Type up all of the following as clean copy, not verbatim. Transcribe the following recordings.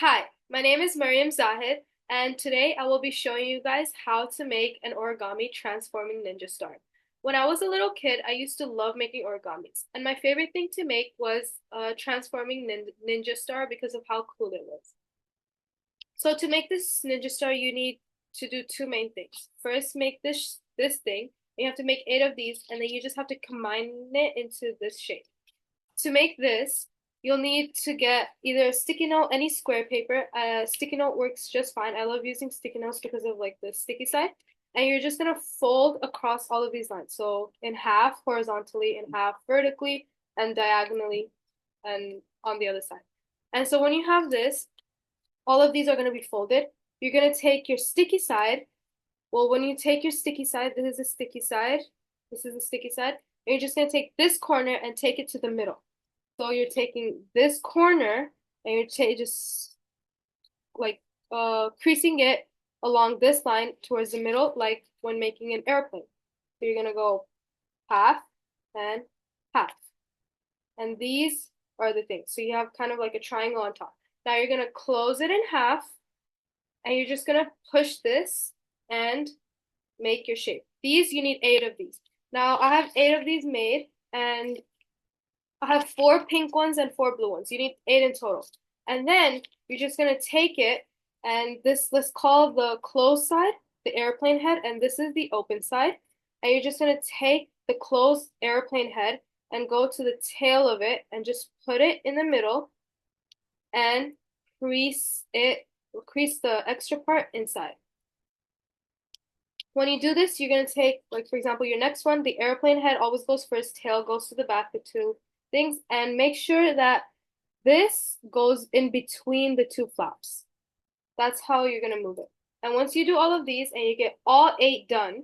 Hi, my name is Mariam Zahid, and today I will be showing you guys how to make an origami transforming ninja star. When I was a little kid, I used to love making origamis, and my favorite thing to make was transforming ninja star because of how cool it was. So to make this ninja star, you need to do two main things. First, make this thing. You have to make 8 of these, and then you just have to combine it into this shape. To make this, you'll need to get either a sticky note, any square paper. Sticky note works just fine. I love using sticky notes because of like the sticky side. And you're just gonna fold across all of these lines. So in half horizontally, in half vertically, and diagonally, and on the other side. And so when you have this, all of these are gonna be folded. You're gonna take your sticky side. Well, when you take your sticky side, this is a sticky side. This is a sticky side. And you're just gonna take this corner and take it to the middle. So you're taking this corner and you're just like creasing it along this line towards the middle, like when making an airplane. So you're gonna go half and half. And these are the things. So you have kind of like a triangle on top. Now you're gonna close it in half and you're just gonna push this and make your shape. These, you need 8 of these. Now I have 8 of these made, and I have 4 pink ones and 4 blue ones. You need 8 in total. And then you're just gonna take it and this, let's call the closed side the airplane head, and this is the open side. And you're just gonna take the closed airplane head and go to the tail of it and just put it in the middle and crease the extra part inside. When you do this, you're going to take, like, for example, your next one, the airplane head always goes first, tail goes to the back, the two things, and make sure that this goes in between the two flaps. That's how you're going to move it. And once you do all of these and you get all 8 done,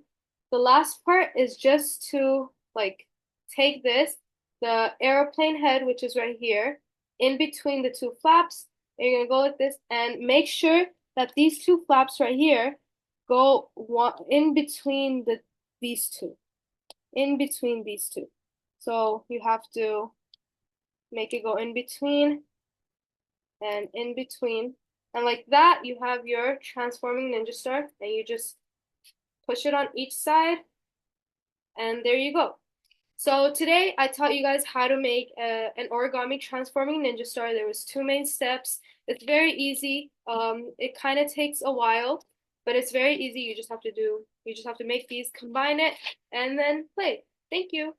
the last part is just to, like, take this, the airplane head, which is right here, in between the two flaps, and you're going to go like this, and make sure that these two flaps right here go one in between these two, in between these two. So you have to make it go in between and in between. And like that, you have your transforming ninja star, and you just push it on each side, and there you go. So today I taught you guys how to make an origami transforming ninja star. There was 2 main steps. It's very easy. It kind of takes a while, but it's very easy. You just have to make these, combine it, and then play. Thank you.